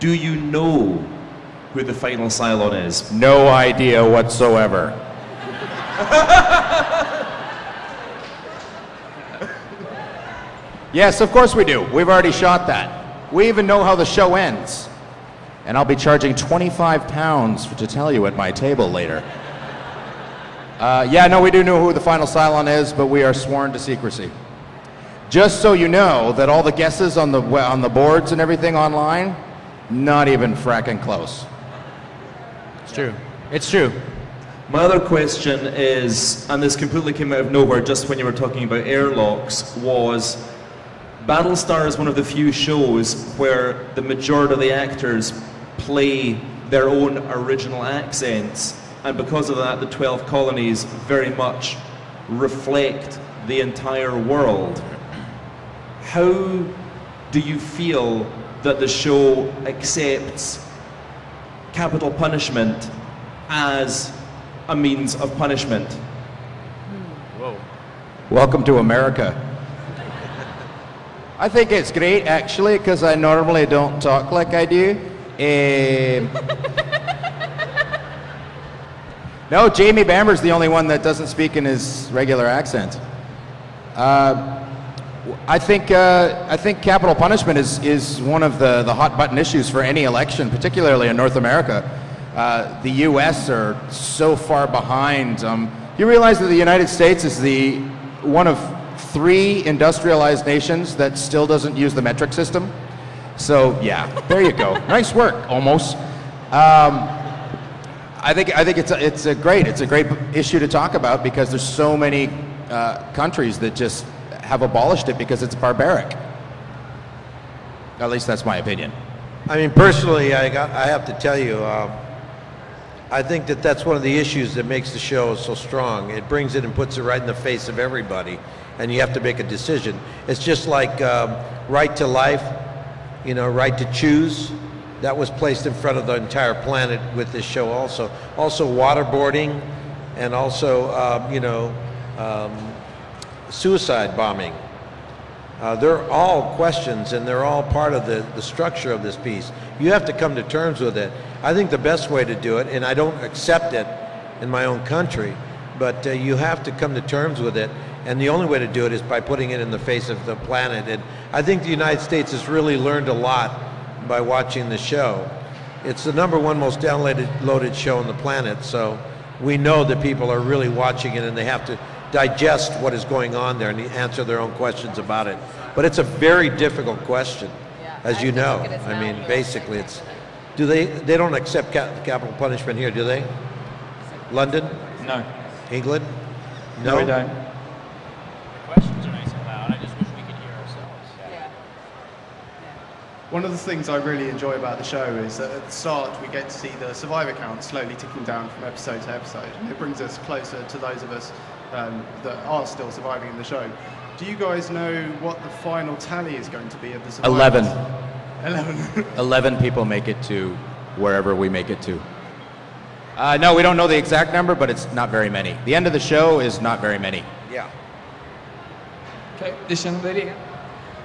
Do you know who the final Cylon is? No idea whatsoever. Yes, of course we do. We've already shot that. We even know how the show ends. And I'll be charging 25 pounds to tell you at my table later. Yeah, no, we do know who the final Cylon is, but we are sworn to secrecy. Just so you know that all the guesses on the boards and everything online, not even fracking close. It's true. It's true. My other question is, and this completely came out of nowhere just when you were talking about airlocks, was Battlestar is one of the few shows where the majority of the actors play their own original accents, and because of that the 12 colonies very much reflect the entire world. How do you feel that the show accepts capital punishment as a means of punishment? Whoa. Welcome to America. I think it's great, actually, because I normally don't talk like I do. No, Jamie Bamber's the only one that doesn't speak in his regular accent. I think capital punishment is one of the hot button issues for any election, particularly in North America. The U.S. are so far behind. You realize that the United States is one of 3 industrialized nations that still doesn't use the metric system. So yeah, there you go. Nice work, almost. I think it's a great issue to talk about because there's so many countries that just have abolished it because it's barbaric. At least that's my opinion. I mean, personally, I have to tell you, I think that's one of the issues that makes the show so strong. It brings it and puts it right in the face of everybody, and you have to make a decision. It's just like right to life, right to choose. That was placed in front of the entire planet with this show also. Also waterboarding, and also, suicide bombing. They're all questions, and they're all part of the structure of this piece. You have to come to terms with it. I think the best way to do it, and I don't accept it in my own country, but you have to come to terms with it, and the only way to do it is by putting it in the face of the planet. And I think the United States has really learned a lot by watching the show. It's the #1 most downloaded show on the planet, so we know that people are really watching it and they have to digest what is going on there and answer their own questions about it. But it's a very difficult question, as you know. I mean, basically, they don't accept capital punishment here, do they? London? No. England? No, we don't. Questions are nice and loud. I just wish we could hear ourselves. Yeah. One of the things I really enjoy about the show is that at the start we get to see the survivor count slowly ticking down from episode to episode, and it brings us closer to those of us that are still surviving in the show. Do you guys know what the final tally is going to be of the survivors? 11. 11 people make it to wherever we make it to. No, we don't know the exact number, but it's not very many. The end of the show is not very many. Yeah. Okay, this young lady again.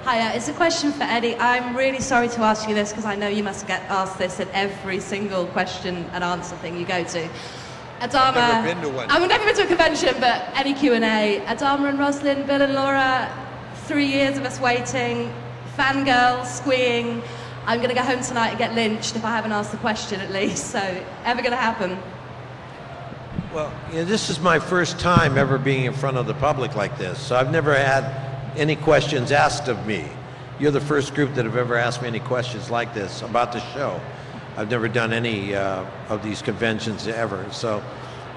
Hiya, it's a question for Eddie. I'm really sorry to ask you this because I know you must get asked this at every single question and answer thing you go to. Adama, I've never been to one. I've never been to a convention, but any Q&A. Adama and Roslyn, Bill and Laura, 3 years of us waiting, fangirl, squeeing. I'm going to go home tonight and get lynched if I haven't asked the question at least, so ever going to happen? Well, this is my first time ever being in front of the public like this, so I've never had any questions asked of me. You're the first group that have ever asked me any questions like this about the show. I've never done any of these conventions ever, so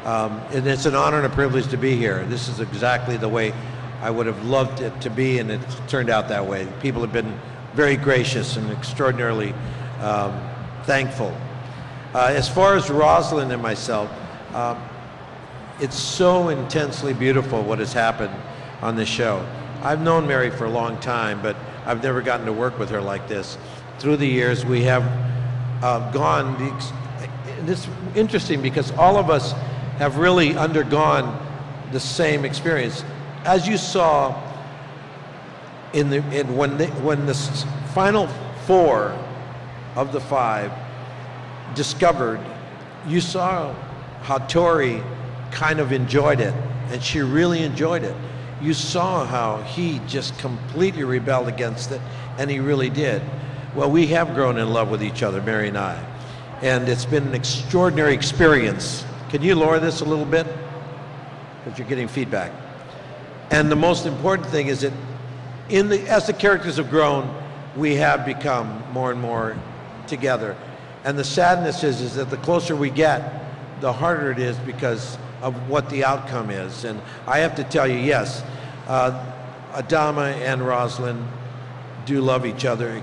and it's an honor and a privilege to be here. This is exactly the way I would have loved it to be, and it's turned out that way. People have been very gracious and extraordinarily thankful. As far as Rosalind and myself, it's so intensely beautiful what has happened on this show. I've known Mary for a long time, but I've never gotten to work with her like this. Through the years, we have it's interesting because all of us have really undergone the same experience. As you saw when the final 4 of the 5 discovered, you saw how Tori kind of enjoyed it, and she really enjoyed it. You saw how he just completely rebelled against it, and he really did. Well, we have grown in love with each other, Mary and I, and it's been an extraordinary experience. Can you lower this a little bit? Because you're getting feedback. And the most important thing is that as the characters have grown, we have become more and more together. And the sadness is that the closer we get, the harder it is because of what the outcome is. And I have to tell you, yes, Adama and Rosalind do love each other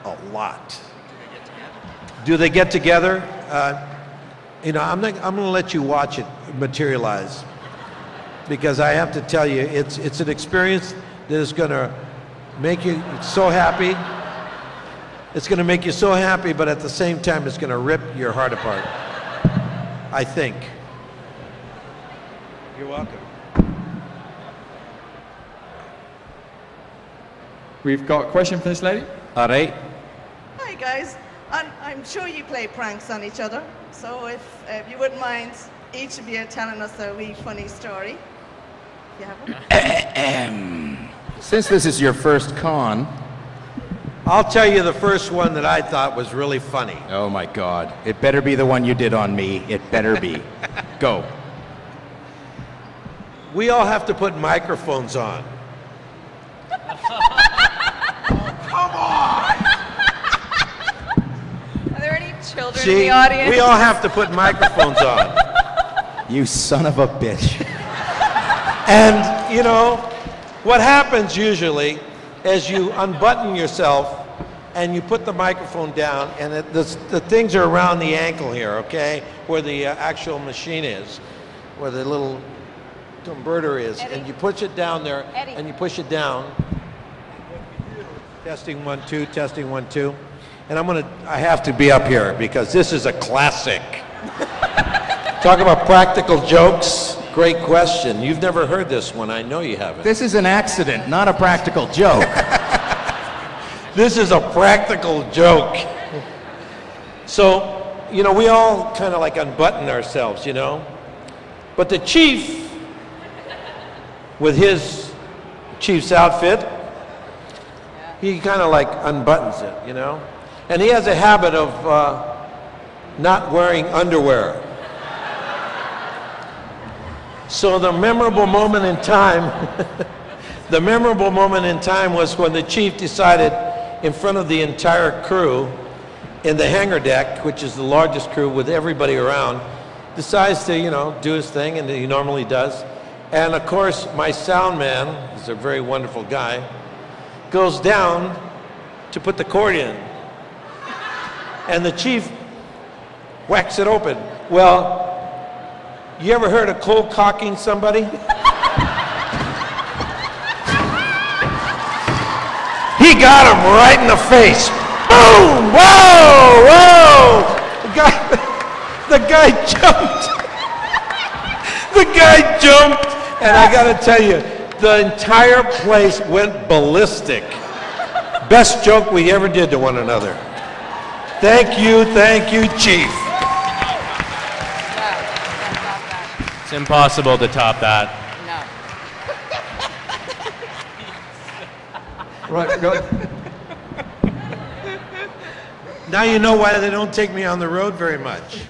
a lot. Do they get together? You know, I'm going to let you watch it materialize, because I have to tell you, it's an experience that is going to make you so happy. It's going to make you so happy, but at the same time, it's going to rip your heart apart, I think. You're welcome. We've got a question for this lady. All right. Hi guys, I'm sure you play pranks on each other, so if you wouldn't mind each of you telling us a wee funny story. You have one? Since this is your first con. I'll tell you the first one that I thought was really funny. Oh my God. It better be the one you did on me. It better be. Go. We all have to put microphones on. Are there any children See, in the audience? we all have to put microphones on. You son of a bitch. And, you know, what happens usually is you unbutton yourself and you put the microphone down, and the things are around the ankle here, okay, where the actual machine is, where the little converter is, Eddie. and you push it down there, Eddie. and you push it down. Testing 1 2, testing 1 2, and I have to be up here because this is a classic. Talk about practical jokes. Great question. You've never heard this one. I know you haven't. This is an accident, not a practical joke. This is a practical joke. So, you know, we all kind of like unbutton ourselves, you know. But the chief, with his chief's outfit, he kind of like unbuttons it, you know. And he has a habit of not wearing underwear. So the memorable moment in time, the memorable moment in time was when the chief decided, in front of the entire crew, in the hangar deck, which is the largest crew with everybody around, decides to, you know, do his thing, and he normally does. And of course, my sound man, who's a very wonderful guy, goes down to put the cord in. And the chief whacks it open. Well, you ever heard of cold cocking somebody? He got him right in the face. Boom! Whoa! Whoa! The guy jumped. The guy jumped, and I gotta tell you, the entire place went ballistic. Best joke we ever did to one another. Thank you, Chief. It's impossible to top that. No. Right, go. Now you know why they don't take me on the road very much.